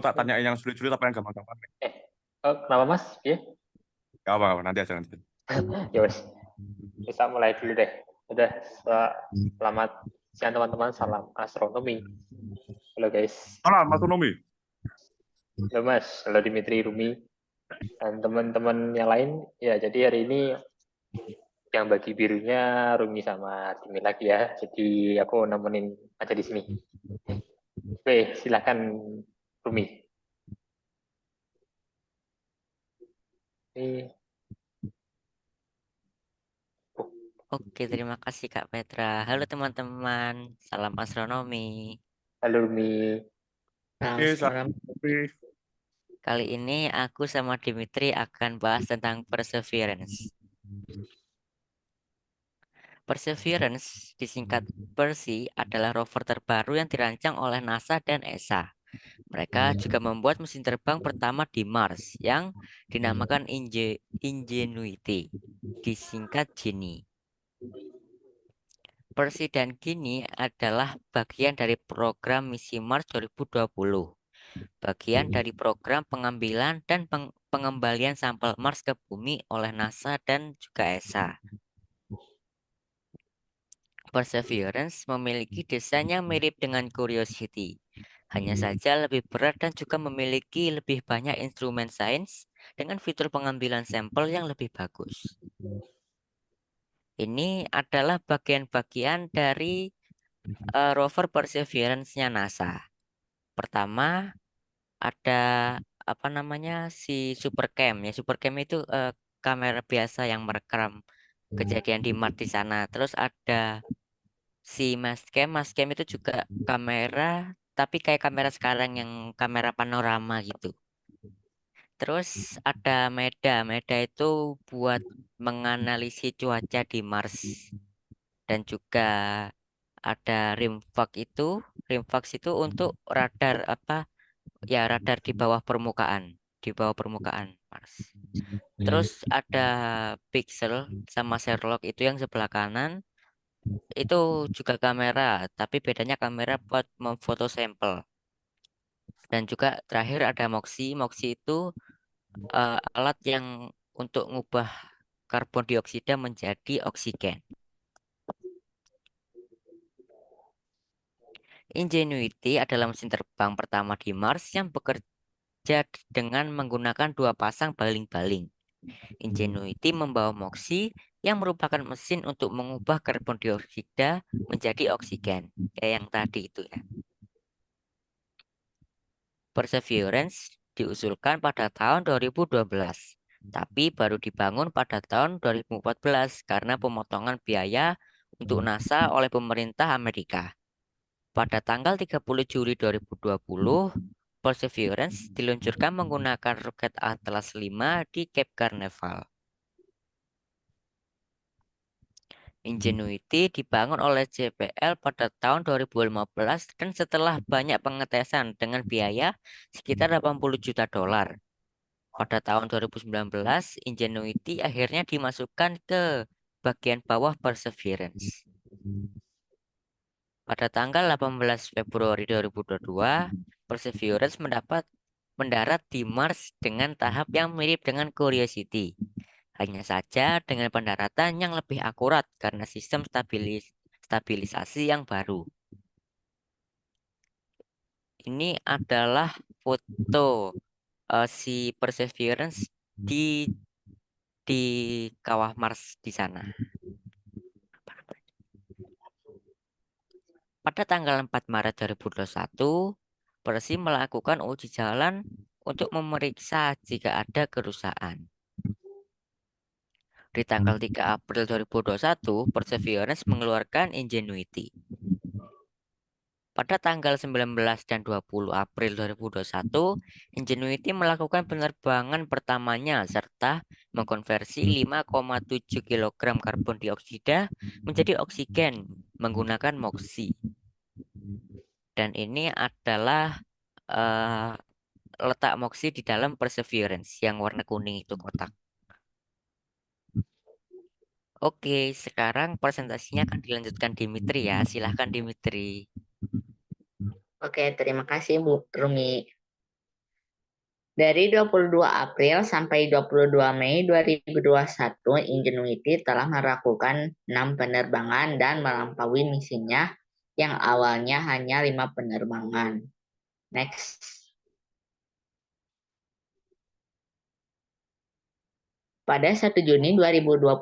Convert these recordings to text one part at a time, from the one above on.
tak tanyain yang sulit-sulit apa yang gampang-gampang. Kenapa Mas? Iya? Gak apa-apa, nanti aja nanti. Ya wes, bisa mulai dulu deh. Udah, selamat siang teman-teman, salam astronomi. Halo guys. Salam astronomi. Halo Mas, halo Dimitri, Rumi, dan teman-teman yang lain. Ya, jadi hari ini yang bagi birunya Rumi sama Dimi lagi ya. Jadi aku nemenin aja di sini. Oke, silakan Rumi. Ini, Oke, terima kasih Kak Petra. Halo teman-teman, salam astronomi. halo Rumi. Oke, salam. Kali ini aku sama Dimitri akan bahas tentang Perseverance. Perseverance, disingkat Percy, adalah rover terbaru yang dirancang oleh NASA dan ESA. Mereka juga membuat mesin terbang pertama di Mars yang dinamakan Ingenuity, disingkat Genie. Percy dan Genie adalah bagian dari program misi Mars 2020. Bagian dari program pengambilan dan pengembalian sampel Mars ke bumi oleh NASA dan juga ESA. Perseverance memiliki desain yang mirip dengan Curiosity. Hanya saja lebih berat dan juga memiliki lebih banyak instrumen sains dengan fitur pengambilan sampel yang lebih bagus. Ini adalah bagian-bagian dari rover Perseverance-nya NASA. Pertama, ada apa namanya si Supercam ya. Supercam itu kamera biasa yang merekam kejadian di Mars di sana. Terus ada si Mastcam itu juga kamera tapi kayak kamera sekarang yang kamera panorama gitu. Terus ada Meda itu buat menganalisis cuaca di Mars. Dan juga ada Rimfax itu untuk radar apa ya radar di bawah permukaan Mars. Terus ada Pixel sama Sherlock itu yang sebelah kanan itu juga kamera, tapi bedanya kamera buat memfoto sampel. Dan juga terakhir ada Moxie itu alat yang untuk ngubah karbon dioksida menjadi oksigen. Ingenuity adalah mesin terbang pertama di Mars yang bekerja dengan menggunakan dua pasang baling-baling. Ingenuity membawa Moxie yang merupakan mesin untuk mengubah karbon dioksida menjadi oksigen. Kayak yang tadi itu ya. Perseverance diusulkan pada tahun 2012, tapi baru dibangun pada tahun 2014 karena pemotongan biaya untuk NASA oleh pemerintah Amerika. Pada tanggal 30 Juli 2020, Perseverance diluncurkan menggunakan roket Atlas V di Cape Canaveral. Ingenuity dibangun oleh JPL pada tahun 2015 dan setelah banyak pengetesan dengan biaya sekitar 80 juta dolar. Pada tahun 2019, Ingenuity akhirnya dimasukkan ke bagian bawah Perseverance. Pada tanggal 18 Februari 2022, Perseverance mendarat di Mars dengan tahap yang mirip dengan Curiosity. Hanya saja dengan pendaratan yang lebih akurat karena sistem stabilisasi yang baru. Ini adalah foto si Perseverance di di kawah Mars di sana. Pada tanggal 4 Maret 2021, Persi melakukan uji jalan untuk memeriksa jika ada kerusakan. Di tanggal 3 April 2021, Perseverance mengeluarkan Ingenuity. Pada tanggal 19 dan 20 April 2021, Ingenuity melakukan penerbangan pertamanya serta mengkonversi 5,7 kg karbon dioksida menjadi oksigen menggunakan Moxie. Dan ini adalah letak Moxie di dalam Perseverance yang warna kuning itu kotak. Oke, sekarang presentasinya akan dilanjutkan Dimitri ya. Silahkan Dimitri. Oke, terima kasih Bu Rumi. Dari 22 April sampai 22 Mei 2021, Ingenuity telah melakukan 6 penerbangan dan melampaui misinya yang awalnya hanya 5 penerbangan. Next. Pada 1 Juni 2021,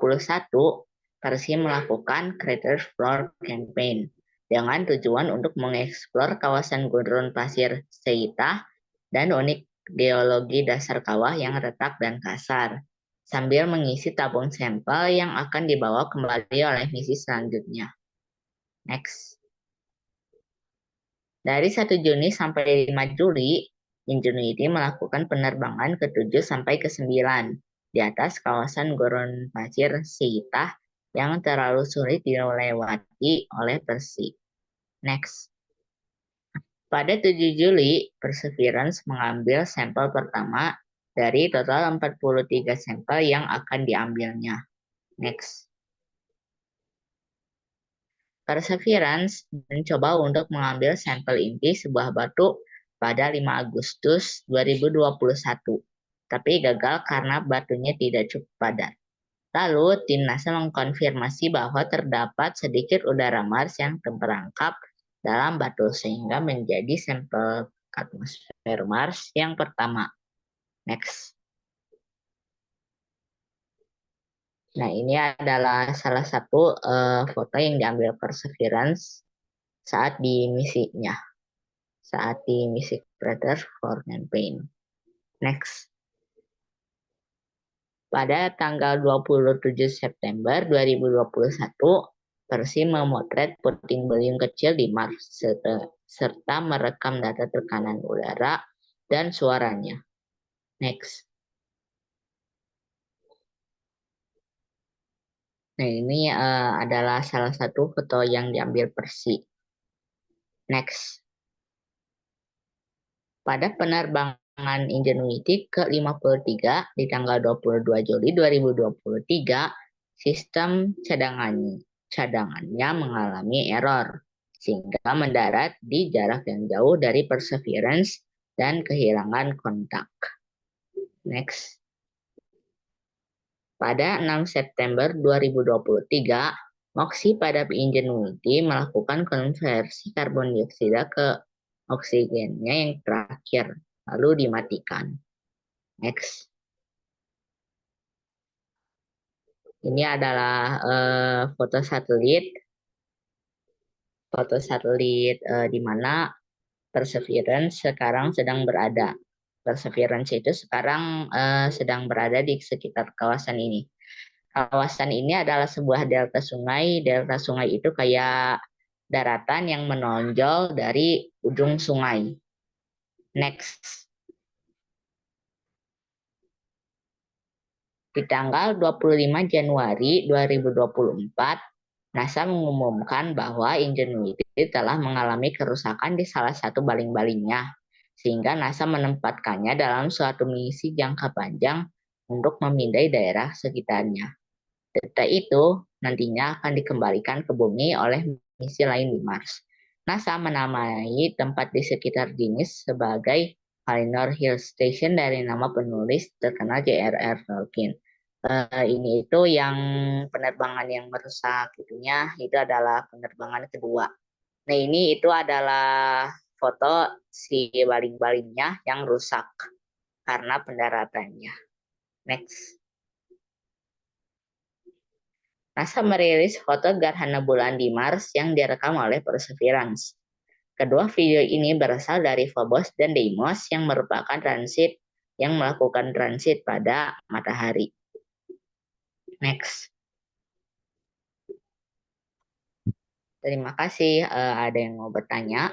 Persi melakukan Crater Explore Campaign dengan tujuan untuk mengeksplor kawasan gurun pasir Seita dan unik geologi dasar kawah yang retak dan kasar, sambil mengisi tabung sampel yang akan dibawa kembali oleh misi selanjutnya. Next. Dari 1 Juni sampai 5 Juli, Ingenuity melakukan penerbangan ke-7 sampai ke-9 di atas kawasan gurun pasir Seita yang terlalu sulit dilewati oleh Persi. Next. Pada 7 Juli, Perseverance mengambil sampel pertama dari total 43 sampel yang akan diambilnya. Next. Perseverance mencoba untuk mengambil sampel inti sebuah batu pada 5 Agustus 2021, tapi gagal karena batunya tidak cukup padat. Lalu, tim NASA mengkonfirmasi bahwa terdapat sedikit udara Mars yang terperangkap dalam batu sehingga menjadi sampel atmosfer Mars yang pertama. Next. Nah, ini adalah salah satu foto yang diambil Perseverance saat di misinya. Saat di misi Crater Explore Campaign. Next. Pada tanggal 27 September 2021, Persi memotret puting beliung kecil di Mars serta merekam data tekanan udara dan suaranya. Next. Nah, ini adalah salah satu foto yang diambil Persi. Next. Pada penerbangan Ingenuity ke-53 di tanggal 22 Juli 2023, sistem cadangannya mengalami error, sehingga mendarat di jarak yang jauh dari Perseverance dan kehilangan kontak. Next. Pada 6 September 2023, MOXIE pada Ingenuity melakukan konversi karbon dioksida ke oksigennya yang terakhir, lalu dimatikan. Next. Ini adalah foto satelit di mana Perseverance sekarang sedang berada. Perseverance itu sekarang sedang berada di sekitar kawasan ini. Kawasan ini adalah sebuah delta sungai. Delta sungai itu kayak daratan yang menonjol dari ujung sungai. Next. Di tanggal 25 Januari 2024, NASA mengumumkan bahwa Ingenuity telah mengalami kerusakan di salah satu baling-balingnya, sehingga NASA menempatkannya dalam suatu misi jangka panjang untuk memindai daerah sekitarnya. Data itu nantinya akan dikembalikan ke bumi oleh misi lain di Mars. NASA menamai tempat di sekitar jenis sebagai Hallinor Hill Station dari nama penulis terkenal J.R.R. Tolkien. Ini itu yang penerbangan yang merusak itunya, itu adalah penerbangan kedua. Nah, ini itu adalah foto si baling-balingnya yang rusak karena pendaratannya. Next. NASA merilis foto gerhana bulan di Mars yang direkam oleh Perseverance. Kedua video ini berasal dari Phobos dan Deimos yang merupakan transit yang melakukan transit pada matahari. Next. Terima kasih. Ada yang mau bertanya?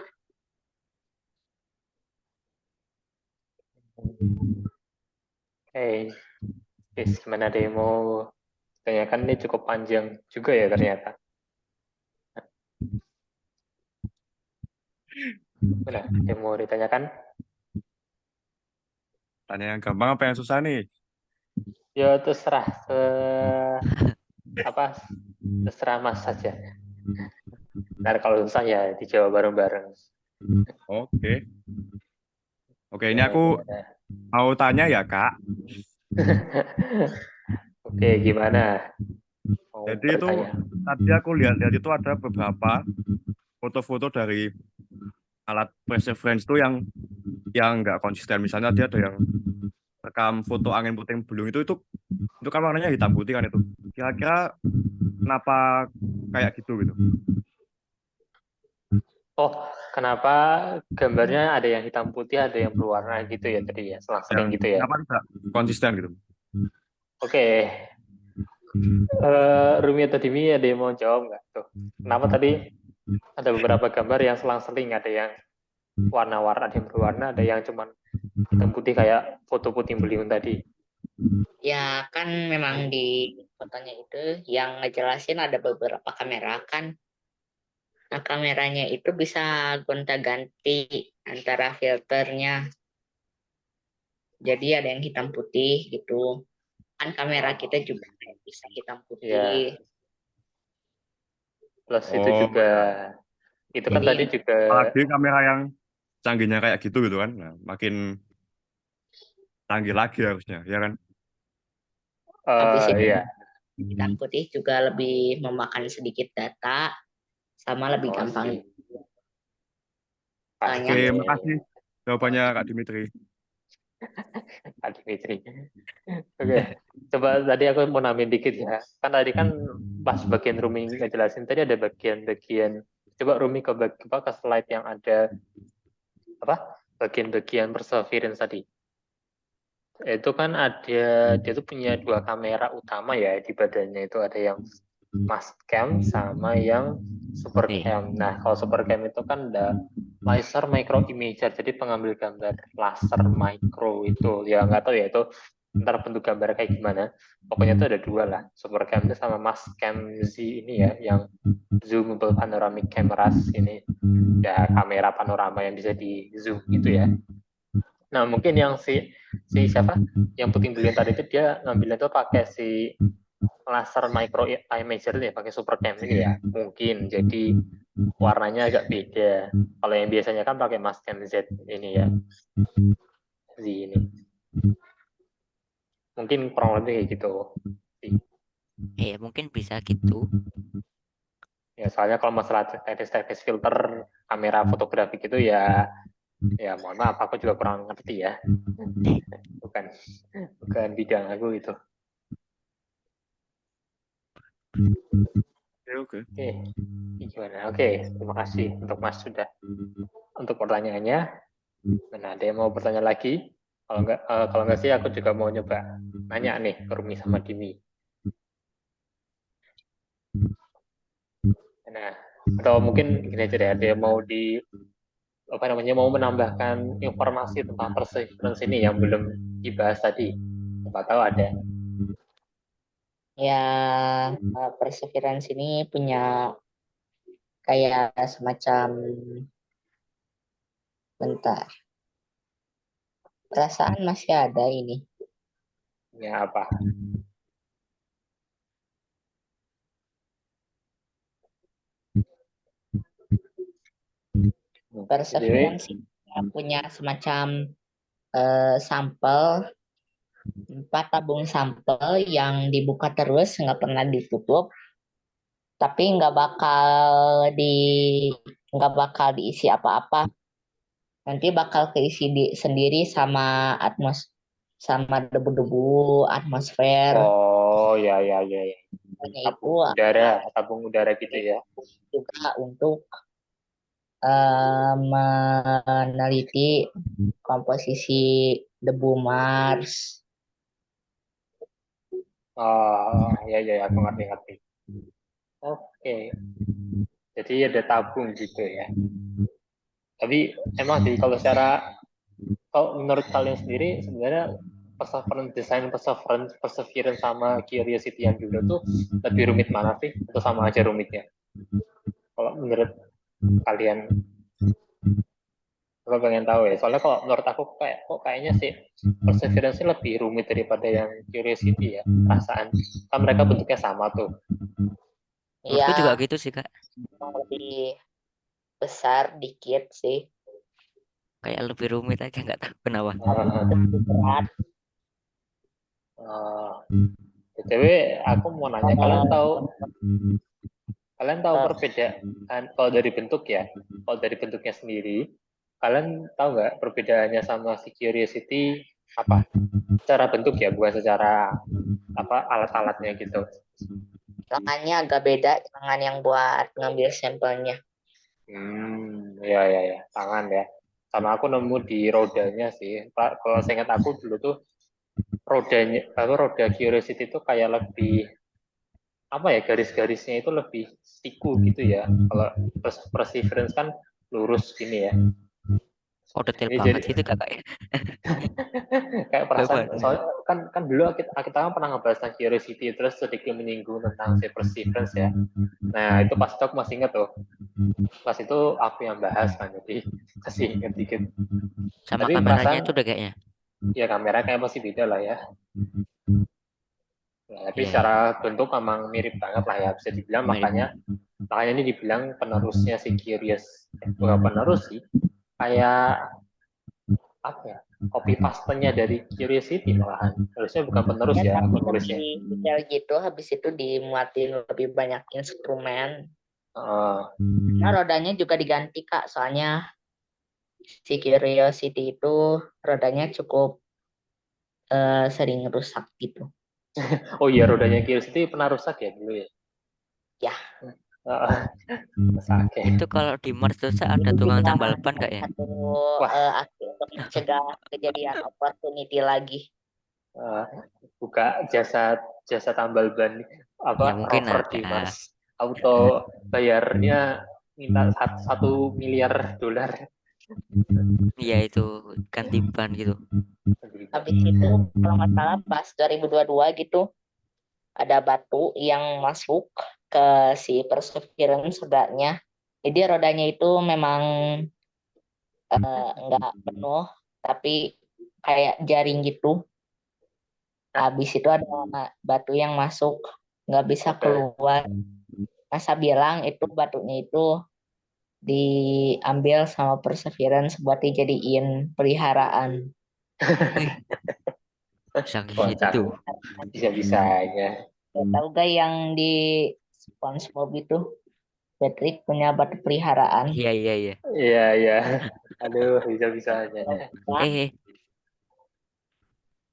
Oke, gimana ada yang mau tanyakan? Ini cukup panjang juga ya ternyata. Mana yang mau ditanyakan? Tanya yang gampang apa yang susah nih? Ya terserah, terserah Mas saja. Ntar kalau susah ya dijawab bareng-bareng. Oke. Oke, ini Ya, aku gimana? mau tanya ya Kak. Oke, gimana? Mau Jadi itu bertanya? tadi aku lihat-lihat itu ada beberapa foto-foto dari alat perseverance itu yang nggak konsisten. Misalnya dia ada yang rekam foto angin puting beliung itu kan warnanya hitam putih kan itu. Kira-kira kenapa kayak gitu gitu? Oh, kenapa gambarnya ada yang hitam putih, ada yang berwarna gitu ya tadi ya, Ya, selang-seling gitu ya? kenapa tidak konsisten gitu? Oke, Rumi atau Dimi ada yang mau jawab nggak tuh? Kenapa tadi ada beberapa gambar yang selang-seling, ada yang warna-warna, ada yang berwarna, ada yang cuman hitam putih kayak foto puting beliung tadi. Ya kan memang di fotonya itu yang ngejelasin ada beberapa kamera kan. Nah, kameranya itu bisa gonta-ganti antara filternya. Jadi ada yang hitam putih gitu. Kan kamera kita juga bisa hitam Ya, putih. plus itu Oh, juga, ya. itu kan tadi Jadi juga, Apalagi kamera yang canggihnya kayak gitu gitu kan. Nah, makin canggih lagi harusnya, ya kan? habis itu ya, hitam putih juga lebih memakan sedikit data sama lebih oh gampang sih, tanya. Oke, pasti ya, makasih jawabannya Kak Dimitri. Kak Dimitri. Oke, coba tadi aku mau nambahin dikit ya. Kan tadi kan pas bagian Rumi ngejelasin tadi ada bagian-bagian. Coba Rumi ke slide yang ada apa? Bagian-bagian perseverance tadi. Itu kan ada, dia tuh punya dua kamera utama ya di badannya, itu ada yang mass cam sama yang super cam. Nah, kalau super cam itu kan ada laser micro imager, jadi pengambil gambar laser micro itu. Ya nggak tahu ya itu ntar bentuk gambar kayak gimana. Pokoknya itu ada dua lah, super cam itu sama mass cam Z ini ya, yang zoomable panoramic cameras ini. Ya kamera panorama yang bisa di zoom gitu ya. Nah, mungkin yang si siapa yang puting beliung tadi itu dia ngambilnya tuh pakai si laser micro imager ini, pakai super cam ini ya. Mungkin jadi warnanya agak beda. Kalau yang biasanya kan pakai mass cam Z ini ya, Z ini. Mungkin kurang lebih kayak gitu. Ya mungkin bisa gitu. Ya, soalnya kalau masalah teknis-teknis filter kamera fotografik itu ya mohon maaf, aku juga kurang ngerti ya. Bukan bukan bidang aku itu. Oke. Oke, gimana? Oke, terima kasih untuk Mas sudah untuk pertanyaannya. Nah, ada yang mau bertanya lagi? Kalau nggak sih aku juga mau nyoba nanya nih ke Rumi sama Dimi. Nah, atau mungkin gini aja deh, ada yang mau mau menambahkan informasi tentang perseverance ini yang belum dibahas tadi. Siapa tahu ada. Ya, Perseverance ini punya kayak semacam, bentar, perasaan masih ada ini. Ya apa? Jadi, Perseverance ini punya semacam sampel, 4 tabung sampel yang dibuka terus, nggak pernah ditutup, tapi di nggak bakal diisi apa-apa. Nanti bakal keisi sendiri sama debu-debu atmosfer. oh ya. Hanya itu Tabung udara gitu ya. juga untuk meneliti komposisi debu Mars. Oh ya, aku ngerti. Oke, jadi ada tabung gitu ya. Tapi emang sih kalau menurut kalian sendiri sebenarnya perseverance sama curiosity yang dulu tuh lebih rumit mana sih? Atau sama aja rumitnya? Kalau menurut kalian, aku pengen tahu ya. Soalnya kalau menurut aku kayaknya sih perseverance lebih rumit daripada yang curiosity ya. Perasaan kan mereka bentuknya sama tuh. Menurutku juga Ya, gitu sih Kak. lebih besar dikit sih. Kayak lebih rumit aja nggak tahu kenapa. berat. BTW, aku mau nanya, kalian tahu perbedaan kalau dari bentuk ya, kalau dari bentuknya sendiri, kalian tahu nggak perbedaannya sama si Curiosity apa? Secara bentuk ya, bukan secara alat-alatnya gitu. Lengannya agak beda dengan yang buat ngambil sampelnya. Ya, tangan ya. Sama aku nemu di rodanya sih. Kalau saya ingat aku dulu tuh roda Curiosity itu kayak lebih garis-garisnya itu lebih siku gitu ya. Kalau Perseverance kan lurus gini ya. Oh, detail Ini banget jadi sih itu kakak ya. kayak perasaan Hebat. soalnya kan dulu kita kan pernah ngebahas tentang Curiosity terus sedikit menyinggung tentang si Perseverance ya. Nah itu pas itu aku masih ingat tuh. Pas itu aku yang bahas kan jadi masih ingat dikit. Sama Tapi kameranya perasaan itu udah kayaknya. ya kamera kayak masih beda lah ya. Tapi Iya, iya. secara bentuk memang mirip banget lah ya bisa dibilang Mirip. makanya ini dibilang penerusnya si Curious. Bukan penerus sih, kayak apa ya? Copy paste-nya dari Curiosity malahan. Harusnya bukan penerus ya Tapi penulisnya. lebih detail gitu, habis itu dimuatin lebih banyak instrumen. Nah, rodanya juga diganti Kak, soalnya si Curiosity itu rodanya cukup sering rusak gitu. Oh iya, rodanya Curiosity pernah rusak ya dulu ya? Ya. Rusak ya. Itu kalau di Mars tuh ada Ini tukang juga tambal ban nggak ya? satu Wah. aksi untuk mencegah kejadian opportunity lagi. Buka jasa tambal ban Ya mungkin rover di ada. Mars, auto bayarnya minta 1 miliar dolar. Iya itu ganti ban gitu. Habis itu kalau nggak salah pas 2022 gitu ada batu yang masuk ke si Perseverance rodanya. Jadi rodanya itu memang nggak penuh, tapi kayak jaring gitu. Habis itu ada batu yang masuk, nggak bisa keluar. NASA bilang itu batunya itu diambil sama Perseverance buat dijadiin peliharaan. Bisa Kocak. gitu. Bisa-bisanya. Tahu gak yang di SpongeBob itu Patrick punya batu peliharaan. Iya, iya, iya. Iya. Aduh, bisa-bisanya.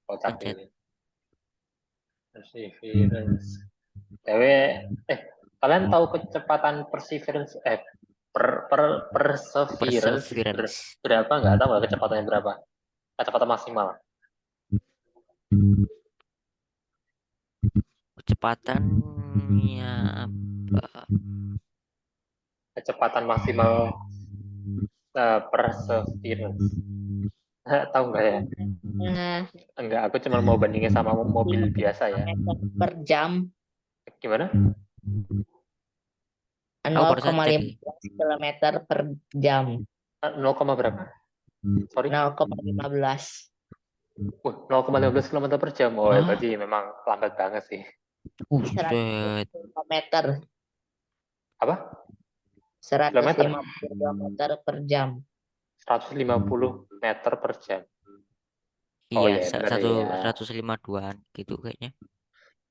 Kocak Pencet. ini. Perseverance. Kalian tahu kecepatan Perseverance Perseverance Perseverance. berapa nggak? Tahu nggak kecepatannya berapa? Kecepatan maksimal. Kecepatannya apa? Kecepatan maksimal Perseverance. Tahu nggak ya? Enggak, aku cuma mau bandingin sama mobil biasa ya. Per jam. Gimana? 0,15 km per jam. 0, berapa? Sorry. 0,15. 0,15 km per jam. Oh, ya, berarti memang lambat banget sih. 100 km. Apa? 150 km per jam. 150 meter per jam. Oh Iya, ya, benar ya. 152-an gitu kayaknya.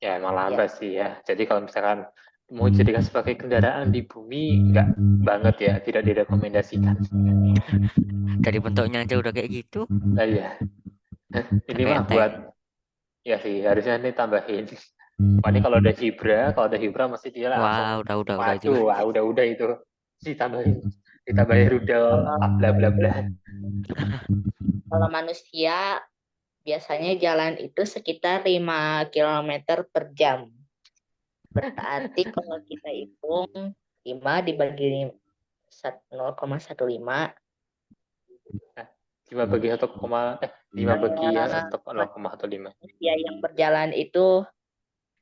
Ya, emang lambat sih ya. Jadi kalau misalkan mau jadikan sebagai kendaraan di bumi, enggak banget ya, tidak direkomendasikan. Dari bentuknya aja udah kayak gitu. Nah, iya. Ini mah buat, ya sih, harusnya ini tambahin. Wah, ini kalau ada Hibra masih dia Wah, langsung, udah itu. waduh, udah itu. Ditambahin rudal, bla bla bla. Kalau manusia biasanya jalan itu sekitar 5 km per jam. Berarti kalau kita hitung 5 dibagi 0,15. 5 bagi 0,15. Manusia yang berjalan itu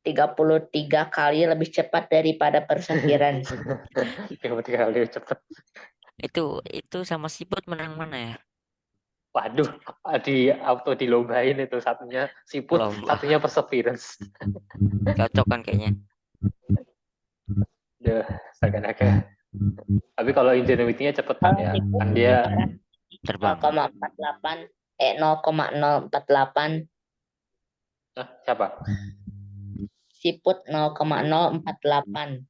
33 kali lebih cepat daripada Perseverance. 33 kali lebih cepat. Itu sama siput menang mana ya? Waduh, dilombain itu, satunya siput, satunya Perseverance. Cocok kan kayaknya. Duh, astaga. Tapi kalau Ingenuity-nya cepet kan ya. Kan dia Terbang. 0,48. Siapa? Siput 0,048.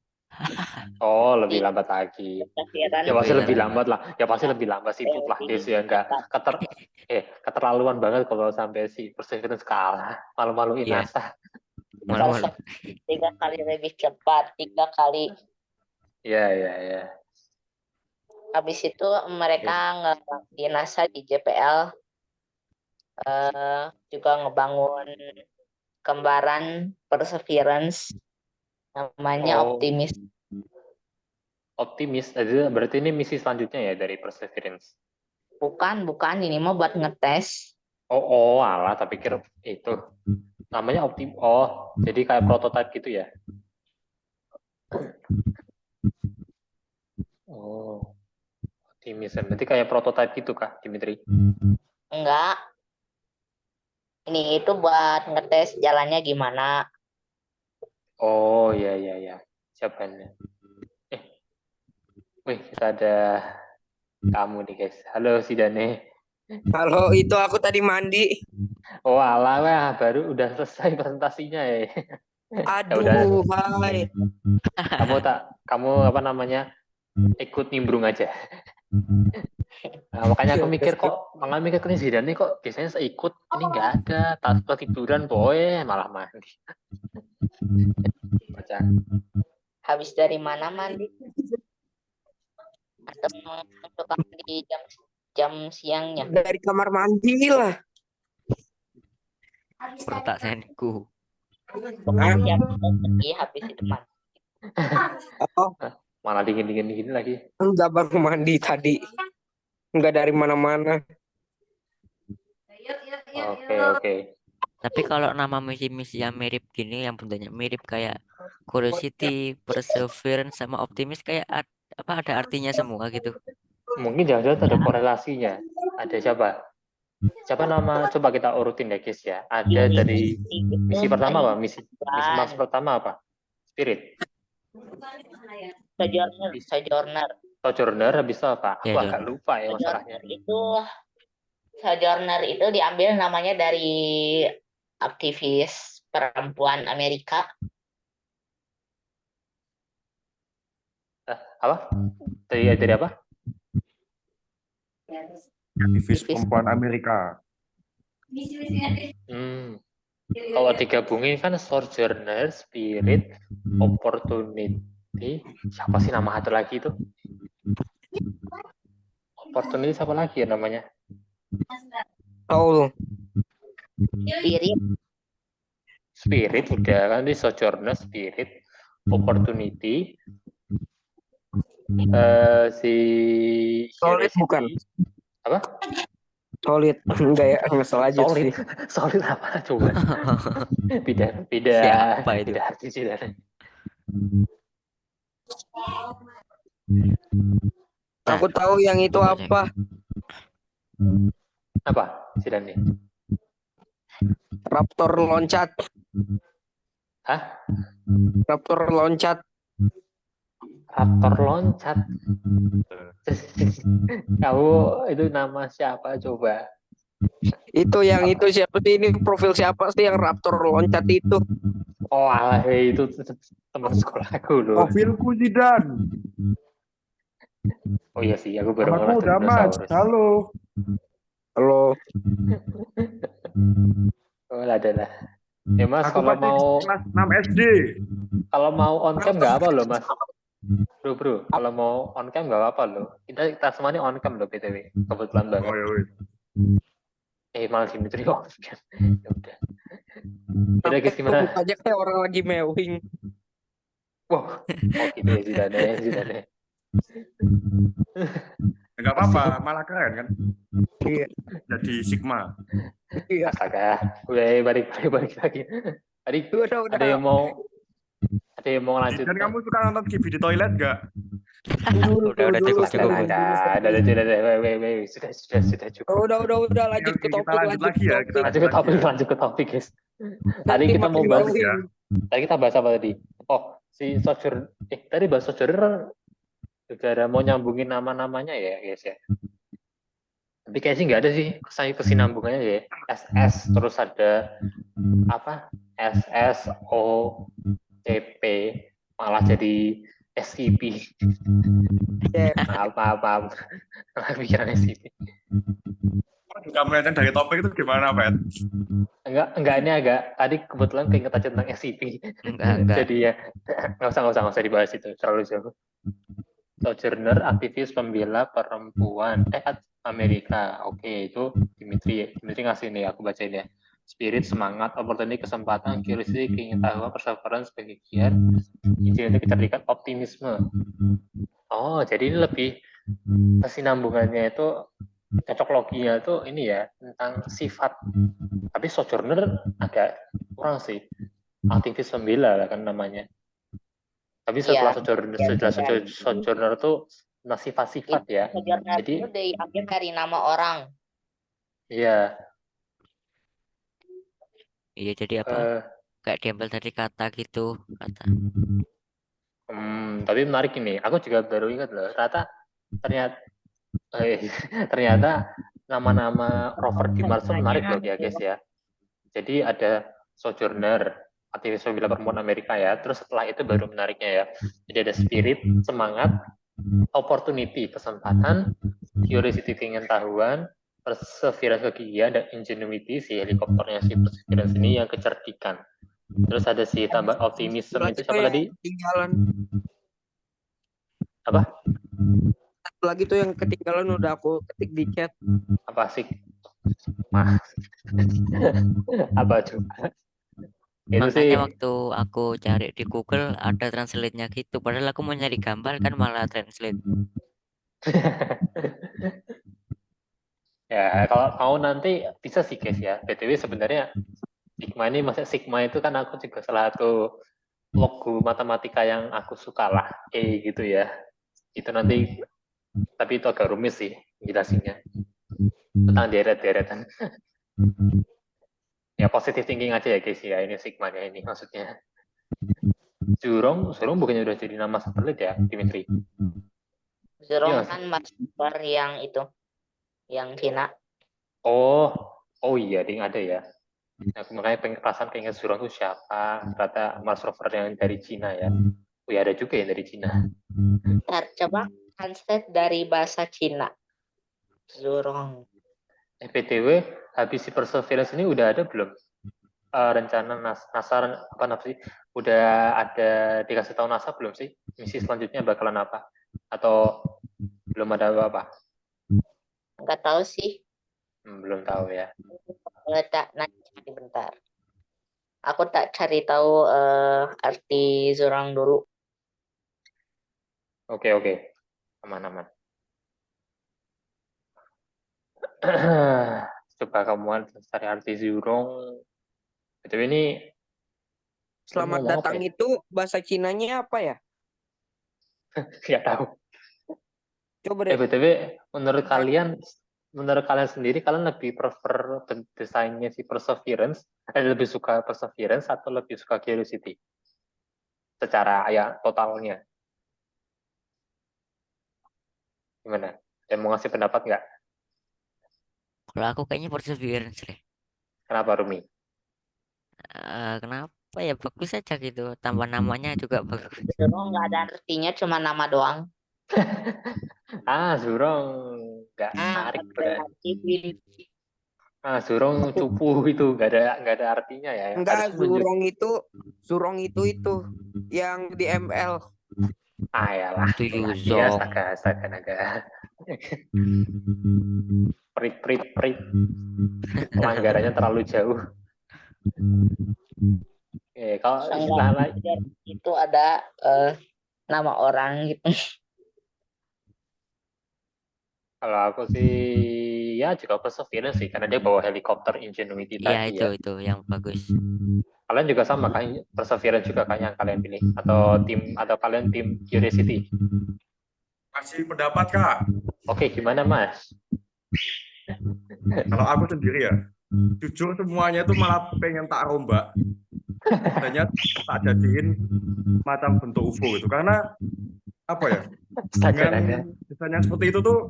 Oh, lebih lambat lagi. Perseveran Ya pasti Lebih lebih lambat. lambat lah. Ya pasti lebih lambat siput lah, guys ya. Enggak keterlaluan banget kalau sampai si Perseverance kalah. Malu-maluin Iya. NASA. Malu-malu. 3 kali lebih cepat, 3 kali. Iya. Habis itu mereka di NASA di JPL juga ngebangun kembaran Perseverance namanya Oh. Optimis. Optimis. Jadi berarti ini misi selanjutnya ya dari Perseverance. Bukan, ini mah buat ngetes. Oh, alah, tapi pikir itu namanya Oh, jadi kayak prototype gitu ya? Oh, Optimis. Berarti kayak prototype gitu kah, Dimitri? Enggak. Ini itu buat ngetes jalannya gimana. Oh, iya. Siapa nih? Wih, kita ada kamu nih, guys. Halo, si Dane. Halo, itu aku tadi mandi. Oh, alah, wah, baru udah selesai presentasinya ya. Aduh, hai. Kamu apa namanya? Ikut nimbrung aja. Nah, makanya aku mikir nih si Dane kok biasanya saya ikut, ini nggak ada, tak ketiduran boy, malah mandi. Baca. Habis dari mana mandi? Atau suka di jam siangnya? Dari kamar mandi lah. Pertak senku. Bukan siap pergi habis itu mandi. Oh, Malah dingin lagi. enggak, baru mandi tadi. Enggak dari mana-mana. Oke. Tapi kalau nama misi-misi yang mirip gini, yang bentuknya mirip kayak Curiosity, Perseverance, sama Optimis kayak ada artinya semua gitu. Mungkin jangan-jangan ada korelasinya. Ada siapa? Siapa nama? Coba kita urutin ya, guys ya. Ada dari misi pertama apa? Misi Mars pertama apa? Spirit. Sojourner habis itu apa? Aku Ya, agak lupa ya masalahnya. Sojourner itu diambil namanya dari aktivis perempuan Amerika. Apa? Dari apa? Aktivis perempuan Amerika. Kalau digabungin kan Sojourner, Spirit, Opportunity. Siapa sih nama satu lagi itu? Opportunity siapa lagi ya namanya? Oh, Spirit udah kan di Sojourner, Spirit, Opportunity, si Solid bukan? Apa? Solid. Enggak ya, ngesel aja sih. Solid apa coba? Beda Siapa itu? beda arti sih. Aku tahu yang itu apa. Apa si Dani? Raptor loncat. Hah? Raptor loncat. Raptor loncat. Kamu itu nama siapa coba? Itu yang itu siapa sih, ini profil siapa sih yang Raptor loncat itu? Oh alah, itu teman sekolahku loh. Profilku Zidan. Oh iya sih, aku baru Aku udah mas. Halo. Halo. Oh ada lah. Ya mas, Aku kalau masih mau kelas 6 SD. Kalau mau on cam nggak apa loh mas. Bro, kalau mau on cam nggak apa loh. Kita semua ini on cam loh btw. Kebetulan banget. Oh, iya. Malah Dimitri on cam. Ya udah. Udah guys gimana? Aja kayak orang lagi mewing. Wah, gitu ya Zidane. Enggak apa-apa, malah keren kan? Iya. Jadi Sigma. Iya. Astaga, udah balik lagi. Tadi Udah. ada yang mau lanjut. Dan kamu suka nonton Gibi di toilet nggak? Udah cukup. Sudah cukup. Udah lanjut ke topik, Lanjut ke topik guys. Tadi kita mau bahas ya. Tadi kita bahas apa tadi? Oh, si Sojourner. Tadi bahas Sojourner. Gara mau nyambungin nama-namanya ya guys ya. Tapi kayaknya sih nggak ada sih kesinambungannya ya. SS terus ada apa? SSOCP malah jadi SCP. Ya, Maaf, maaf, maaf. Malah pikiran SCP. Kamu melenceng dari topik itu gimana, Pet? Enggak ini agak tadi kebetulan keinget aja tentang SCP. Enggak. Jadi ya nggak usah dibahas itu terlalu jauh. Sojourner, aktivis pembela perempuan Amerika. Oke, itu Dimitri ngasih nih, aku bacain ya. Spirit, semangat, opportunity, kesempatan, curiosity, keingintahuan, perseverance, kegigihan, inisiatif, kecerdikan, optimisme. Oh, jadi ini lebih kesinambungannya itu cocok loginya itu ini ya tentang sifat. Tapi sojourner agak kurang sih. Aktivis pembela lah kan namanya. Tapi setelah Iya, sojourner tuh sifat-sifat ya. Sojourner Jadi itu diambil dari nama orang. iya, Iya, jadi apa? eh, Kayak diambil dari kata gitu, kata. tapi menarik ini. Aku juga baru ingat loh. Ternyata ternyata nama-nama rover di Mars itu menarik loh ya guys ya. Jadi ada sojourner, aktivis pembela perempuan Amerika ya. Terus setelah itu baru menariknya ya. Jadi ada spirit, semangat, opportunity, kesempatan, curiosity, keingintahuan, perseverance, kegigihan, dan ingenuity, si helikopternya si perseverance ini yang kecerdikan. Terus ada si tambah optimism itu siapa tadi? Ketinggalan. Apa? Satu lagi tuh yang ketinggalan udah aku ketik di chat. Apa sih? Apa coba? Itu sih Makanya waktu aku cari di Google ada translate-nya gitu. Padahal aku mau nyari gambar kan malah translate. ya kalau mau nanti bisa sih guys ya. BTW sebenarnya Sigma itu kan aku juga salah satu logo matematika yang aku suka lah. Gitu ya. Itu nanti tapi itu agak rumit sih jelasinnya tentang deret-deretan. Ya positive thinking aja ya guys ya, ini sigmanya ini maksudnya. Zurong bukannya udah jadi nama satelit ya, Dimitri? Zurong Iya. kan master yang itu, yang Cina. Oh iya, ding ada ya. Aku makanya perasaan keinget Zurong itu siapa? Ternyata Mars rover yang dari Cina ya. Oh ya ada juga yang dari Cina. Coba translate dari bahasa Cina. Zurong. BTW, habis si Perseverance ini udah ada belum rencana NASA apa sih? Udah ada dikasih tahu NASA belum sih? Misi selanjutnya bakalan apa? Atau belum ada apa-apa? Nggak tahu sih. Belum tahu ya. Tak nanti bentar. Aku tak cari tahu arti Zurong dulu. Oke. Aman. Coba kamu cari arti Zurong. Betul ini Selamat ngomong apa datang ya? itu bahasa Cinanya apa ya? Nggak tahu. Coba deh. BTW menurut kalian sendiri kalian lebih prefer desainnya si Perseverance, lebih suka Perseverance atau lebih suka Curiosity? Secara ya totalnya. Gimana? Ada mau ngasih pendapat nggak? Kalau aku kayaknya Perseverance deh. Kenapa Rumi? Kenapa ya, bagus aja gitu. Tambah namanya juga bagus. Zurong nggak ada artinya, cuma nama doang. Zurong nggak menarik berarti. Zurong cupu itu nggak ada artinya ya. Enggak, Zurong itu yang di ML. Yalah, Itu dia Yuzong. astaga naga. Prit. Pelanggarannya terlalu jauh. Kalau istilah lain itu ada nama orang gitu. kalau aku sih ya juga Perseverance sih karena dia bawa helikopter Ingenuity Iya, tadi ya. itu yang bagus. Kalian juga sama kan Perseverance juga kan yang kalian pilih atau kalian tim Curiosity? Kasih pendapat, Kak. Oke, gimana Mas? Kalau aku sendiri ya, jujur semuanya itu malah pengen tak rombak. Adanya tak jadiin macam bentuk UFO gitu. Karena apa ya? Dengan desain yang seperti itu tuh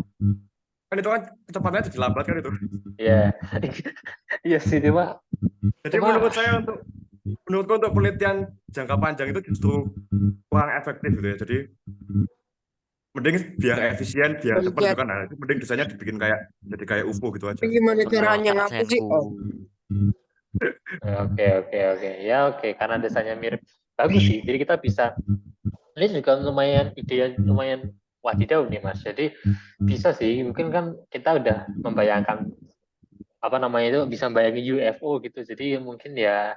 Kan itu kan kecepatannya jadi lambat kan itu. Ya, iya sih cuma Jadi menurutku untuk penelitian jangka panjang itu justru kurang efektif gitu ya. Jadi mending biar efisien, biar cepat gitu kan. Nah, itu mending desainnya dibikin jadi kayak UFO gitu aja. Gimana caranya Penolakan ngapus sih? Senku. Oh, oke. Ya oke, karena desainnya mirip. Bagus sih. Jadi kita bisa, ini juga lumayan ide yang lumayan wadidaw nih Mas. Jadi bisa sih, mungkin kan kita udah membayangkan apa namanya itu bisa bayangin UFO gitu. Jadi mungkin ya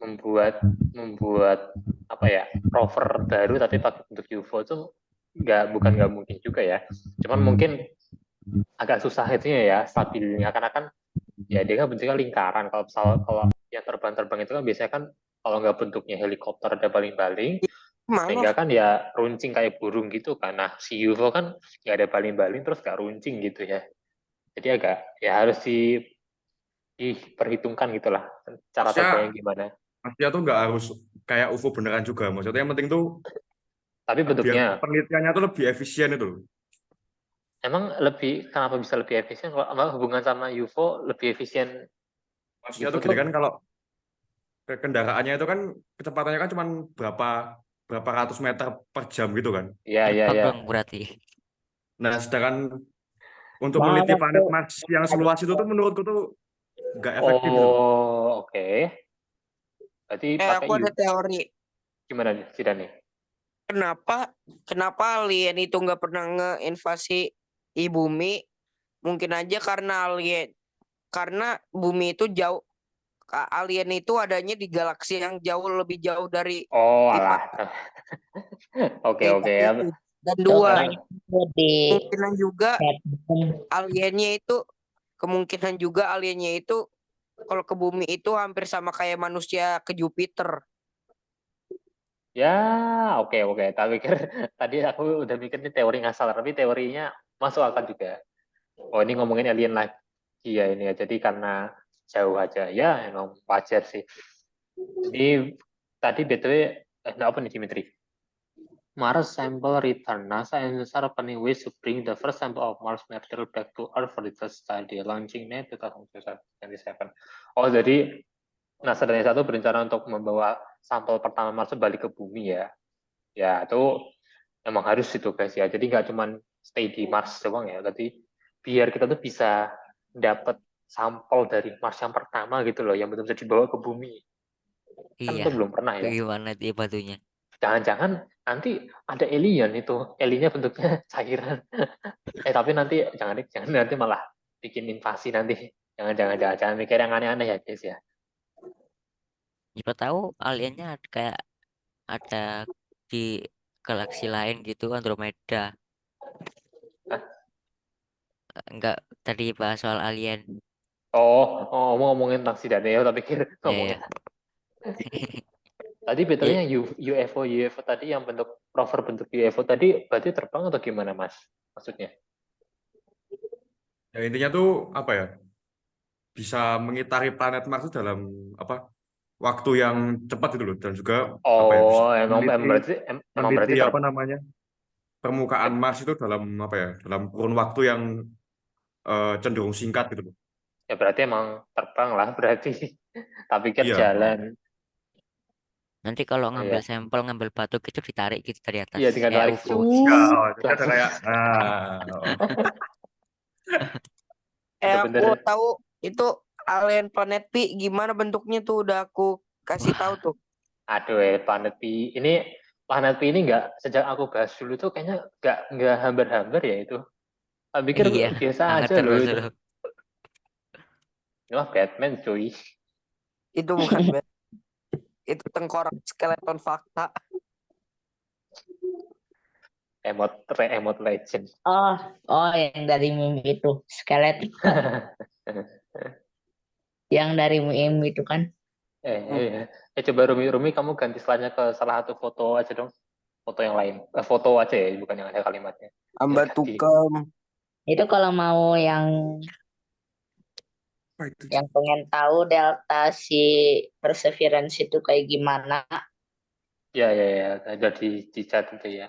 membuat membuat apa ya rover baru tapi pakai bentuk UFO itu bukan nggak mungkin juga ya. Cuman mungkin agak susah itu ya stabilnya karena kan ya dia kan bentuknya lingkaran. Kalau yang terbang-terbang itu kan biasanya kan kalau nggak bentuknya helikopter ada baling-baling, mana? sehingga kan ya runcing kayak burung gitu kan. Nah si UFO kan nggak ada baling-baling terus nggak runcing gitu ya. Jadi agak ya harus diperhitungkan gitulah cara terbangnya Maksudnya gimana. maksudnya tuh nggak harus kayak UFO beneran juga. Maksudnya yang penting tuh Tapi biar bentuknya penelitiannya tuh lebih efisien itu loh. emang kenapa bisa lebih efisien kalau hubungan sama UFO lebih efisien Maksudnya UFO tuh gini tuh? kan, kalau kendaraannya itu kan kecepatannya kan cuma berapa berapa ratus meter per jam gitu kan. Terbang Ya. dong berarti. Nah, sedangkan untuk Nah, meneliti waktu planet Mars yang seluas itu tuh menurutku tuh nggak efektif gitu loh. Oh, oke. Berarti pakai Aku ada teori. gimana nih, Sidan nih? Kenapa alien itu nggak pernah ngeinvasi bumi? Mungkin aja karena bumi itu jauh, alien itu adanya di galaksi yang jauh lebih jauh dari Oh, kita. alah. Oke, Itu, oke ya. Dan itu dua, Karena di kemungkinan juga headphone. kemungkinan juga aliennya itu kalau ke bumi itu hampir sama kayak manusia ke Jupiter. ya, oke. Tapi pikir tadi aku udah mikir ini teori ngasal, tapi teorinya masuk akal juga. Oh, ini ngomongin alien lagi ya ini ya. Jadi karena jauh aja ya, emang wajar sih. Jadi tadi BTW apa nih Dimitri? Mars sample return. NASA and are planning ways to bring the first sample of Mars material back to Earth for the first study. Launching May 2027. Oh, jadi NASA dan ESA itu berencana untuk membawa sampel pertama Mars balik ke bumi ya. Ya, itu emang harus itu guys ya. Jadi nggak cuma stay di Mars doang ya. Tapi biar kita tuh bisa dapat sampel dari Mars yang pertama gitu loh, yang benar-benar dibawa ke bumi. Kan Iya. itu belum pernah ya. Gimana dia batunya? Jangan-jangan nanti ada alien itu, aliennya bentuknya cairan. Tapi nanti jangan nanti malah bikin invasi nanti. Jangan mikir yang aneh-aneh ya guys ya. Siapa tahu aliennya kayak ada di galaksi lain gitu, Andromeda. Hah? Enggak, tadi bahas soal alien. Ngomongin tentang si Daniel, tapi pikir Ya ngomongin. ya. Tadi Ya, betulnya UFO tadi yang bentuk rover bentuk UFO tadi berarti terbang atau gimana Mas? Maksudnya? Ya intinya tuh apa ya? Bisa mengitari planet Mars itu dalam apa? Waktu yang cepat gitu loh, dan juga apa ya? Bisa Oh, meneliti emang berarti apa namanya? Permukaan Mars itu dalam apa ya? Dalam kurun waktu yang cenderung singkat gitu loh. ya berarti emang terbang lah berarti. Tak pikir Iya. jalan. nanti kalau ngambil Iya. sampel, ngambil batu gitu ditarik gitu dari atas. Iya tinggal Kayak tarik UFO. Ya, cus jadi ada langsung kayak Aku bener-bener. tahu itu alien planet Pi gimana bentuknya tuh udah aku kasih tahu tuh. Aduh, planet Pi ini nggak sejak aku bahas dulu tuh kayaknya nggak hambar-hambar ya itu. Tak pikir Iya, biasa hangat aja loh terus itu. loh. Wah, Batman cuy. Itu bukan itu tengkorak skeleton fakta. Emot legend. Oh, yang dari meme itu, skelet yang dari meme itu kan. Coba Rumi, kamu ganti slide-nya ke salah satu foto aja dong. Foto yang lain. Foto aja ya, bukan yang ada kalimatnya. Biar Amba ganti. tukam. Itu kalau mau yang pengen tahu delta si Perseverance itu kayak gimana, Ya. Ada di chat itu ya.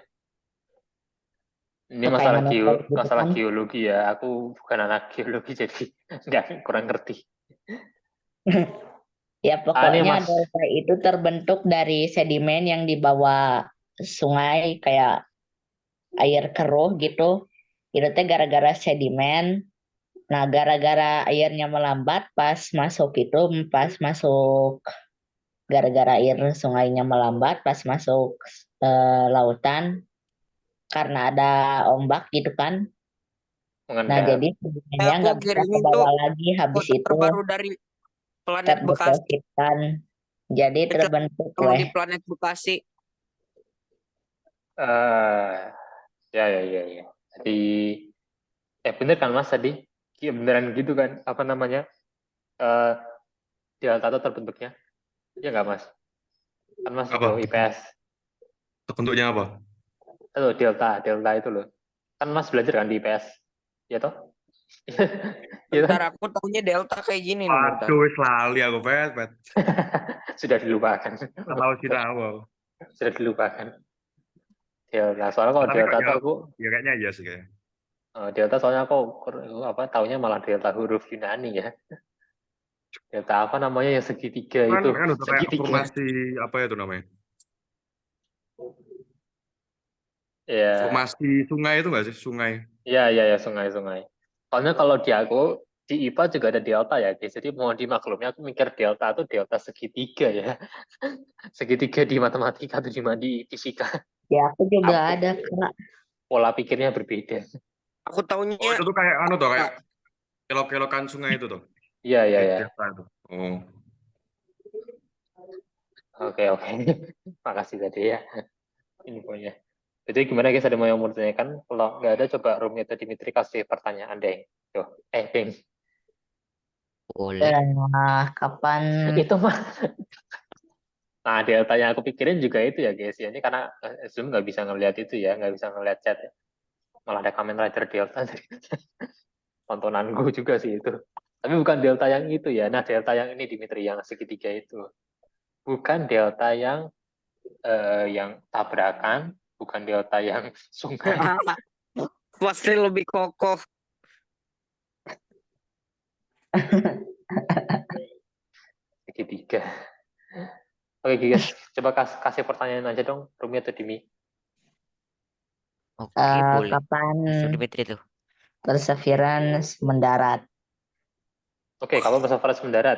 Ini Supaya menetap gitu masalah kan. geologi ya. Aku bukan anak geologi jadi nggak kurang ngerti. Ya Ini pokoknya Mas. delta itu terbentuk dari sedimen yang dibawa sungai kayak air keruh gitu. Itu teh gara-gara sedimen. Nah, gara-gara airnya melambat pas masuk gara-gara air sungainya melambat pas masuk lautan karena ada ombak gitu kan. Nah, Mengendap. jadi sedimennya Aku nggak bisa ke kirimin tuh bawah lagi habis foto itu terbaru dari planet Bekasi. terdepositkan. Jadi Itu terbentuk yang weh. di planet Bekasi. eh ya. Jadi bener kan Mas tadi? Iya beneran gitu kan? Apa namanya? Eh delta itu terbentuknya. Ya nggak Mas? Kan Mas Apa? itu IPS. Bentuknya apa? Itu delta itu loh. Kan Mas belajar kan di IPS. Ya toh? Iya kan? Bentar aku tahunya delta kayak gini nih bentar. Waduh, wis lali aku, Pet. Sudah dilupakan. Tahu sih tahu. Sudah dilupakan. Delta. Soalnya kalau Tapi kok delta ya, tuh aku ya kayaknya iya sih kayak. delta soalnya aku apa taunya malah delta huruf Yunani ya. Delta apa namanya yang segitiga itu? Kan udah kayak Segitiga. formasi apa itu namanya? Ya, Formasi sungai itu nggak sih? Sungai. ya sungai-sungai. Soalnya kalau di aku di IPA juga ada delta ya, guys. Jadi mohon dimaklumi aku mikir delta itu delta segitiga ya. Segitiga di matematika atau di fisika. Ya aku juga Aku ada Kak. pola pikirnya berbeda. Aku tahunya Oh, itu tuh kayak tuh kayak kelok-kelokan sungai itu tuh. Iya. Delta itu. Oh. Oke. Makasih tadi ya infonya. Jadi gimana guys, ada yang mau ditanyakan? Kalau nggak ada, coba Rumi atau Dimitri kasih pertanyaan deh. Tuh, Bing. Boleh. Nah, kapan Itu mah. Nah, delta yang aku pikirin juga itu ya guys. Ya, ini karena Zoom nggak bisa ngeliat itu ya, nggak bisa ngeliat chat. Ya. Malah ada Kamen Rider Delta. Tontonanku juga sih itu. Tapi bukan delta yang itu ya. Nah, delta yang ini Dimitri yang segitiga itu. Bukan delta yang tabrakan, bukan delta yang sungai. pasti lebih kokoh. Segitiga. Oke guys, coba kasih pertanyaan aja dong, Rumi atau Dimi. Oke, boleh. kapan Masuk Dimitri tuh. Perseverance mendarat? Oke, kalau bahasa Faras mendarat.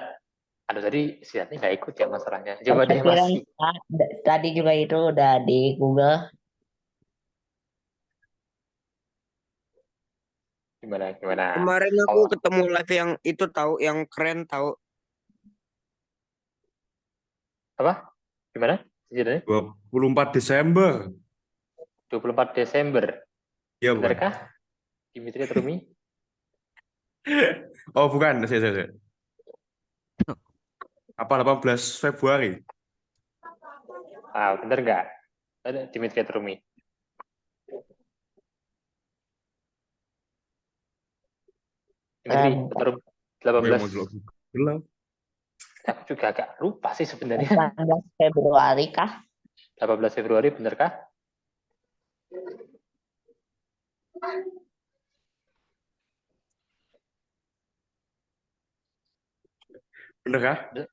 Aduh, tadi siatnya nggak ikut ya masalahnya. Coba deh Perseverance masih. tadi juga itu udah di Google. Gimana? Kemarin aku Kalau ketemu live yang itu tahu yang keren tahu. apa? Gimana? Sejujurnya 24 Desember. 24 Desember. Iya bukan? Benarkah? Dimitri atau Rumi? Oh, bukan. Saya. Apa 18 Februari? Bener nggak? Ada Dimitri atau Rumi? Dimitri atau Rumi? Oh, ya 18. mau dulu. Belum. Aku juga agak lupa sih sebenarnya. 18 Februari kah? 18 Februari, benerkah? Bener kah? Bener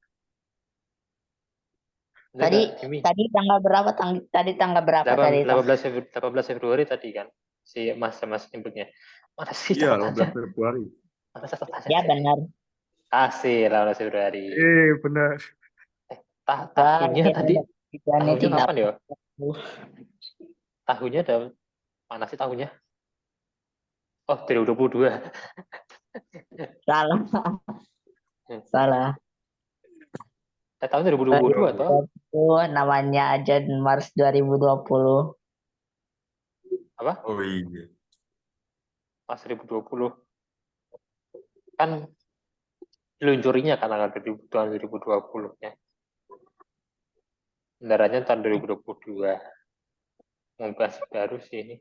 Tadi nggak, Dimi? tadi tanggal berapa? Tadi tanggal berapa tadi toh? 18 Februari tadi kan si Mas nyebutnya. Mana sih Iya, catatannya? 18 Februari. Mana catatannya? Ya benar. Kasih 18 Februari. Bener. Tahunnya Kalian tadi. dan Tahunnya tidak kapan ya? Tahunnya ada mana sih tahunnya? Oh, 2022. salah. Salah. Tahun 2022 toh? Itu namanya Agent Mars 2020. Apa? Oh iya. Pas 2020. Kan diluncurinya kan tanggal 2020-nya. Bendarannya tahun 2022. Mau bahas baru sih ini.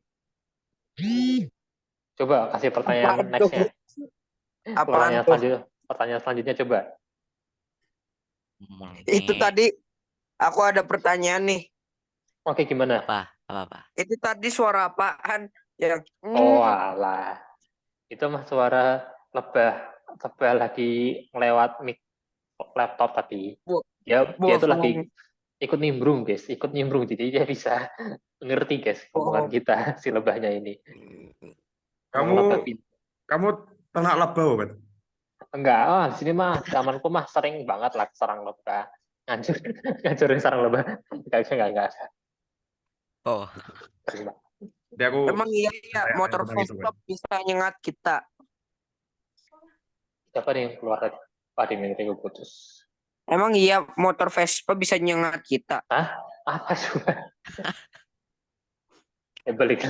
Coba kasih pertanyaan Apaan tuh? next-nya. Apaan tuh? Pertanyaan selanjutnya coba. Itu tadi aku ada pertanyaan nih. Oke, gimana? Apa? Itu tadi suara apaan Yang Oh alah. Itu mah suara lebah lagi ngelewat mic laptop tadi. Bo- Dia tuh lagi bohong. ikut nimbrung, guys. Ikut nimbrung. Jadi dia bisa ngerti, guys, omongan Bohong. kita, si lebahnya ini. Emang Kamu lebah pintar. kamu ternak lebah kan? Enggak, di sini mah zamanku mah sering banget lah serang lebah. Ngancurin sarang lebah. Enggak. Oh, Sering banget. Jadi aku Emang iya kayak motor tentang itu Vespa kan. bisa nyengat kita. Siapa nih yang keluar tadi? Pak Dimitri putus. Emang iya motor Vespa bisa nyengat kita. Apa coba? Balik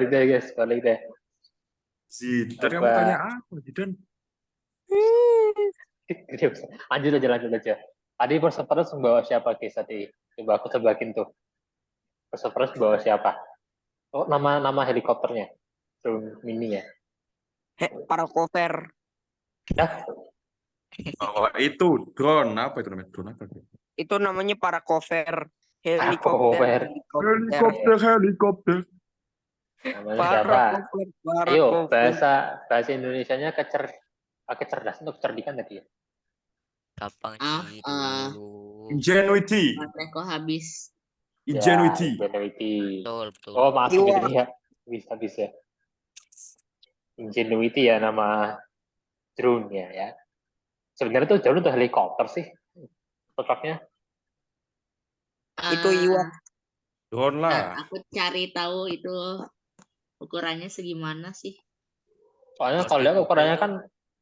deh guys, balik deh. Zidan, kamu tanya apa, Zidan? Lanjut aja. Tadi Perseverance membawa siapa guys tadi? Coba aku tebakin tuh. Perseverance membawa siapa? Oh, nama helikopternya. Drone mini ya. Para cover. Oh, itu drone apa itu namanya? Drone apa? Itu namanya para cover. Cover. Helikopter. Namanya Para siapa? cover. Para Ayo, cover. bahasa Indonesianya kecerdasan atau kecerdikan tadi ya? gampang Ah, sih dulu. Ingenuity. bateraiku habis. Ingenuity. Ya, Ingenuity. Betul, betul. Oh, maaf Iwa. Dimitri ya. Habis ya. Ingenuity ya nama drone ya. Sebenarnya tuh drone tuh helikopter sih. Cocoknya. Itu Iwa. Drone lah. Aku cari tahu itu ukurannya segimana sih. Soalnya Kalau kalau di lihat Google ukurannya tuh kan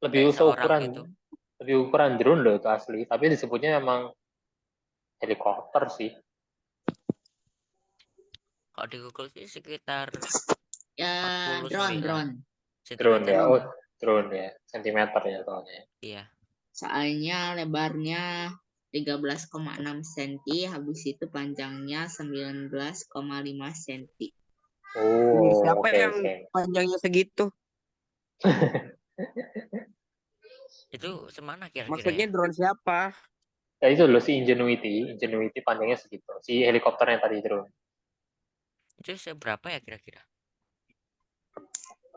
lebih kayak seorang seukuran gitu. lebih ukuran drone loh itu asli. Tapi disebutnya memang helikopter sih. Kalau di Google sih sekitar Ya, 49 drone. Drone sentimeter. ya. Oh, drone ya. Sentimeter ya soalnya. Iya. Soalnya lebarnya 13,6 cm, habis itu panjangnya 19,5 cm. Oh, Siapa oke. yang panjangnya segitu? Itu semana kira-kira Maksudnya ya? drone siapa? Ya itu loh si Ingenuity panjangnya segitu. Si helikopternya tadi drone. Itu seberapa ya kira-kira?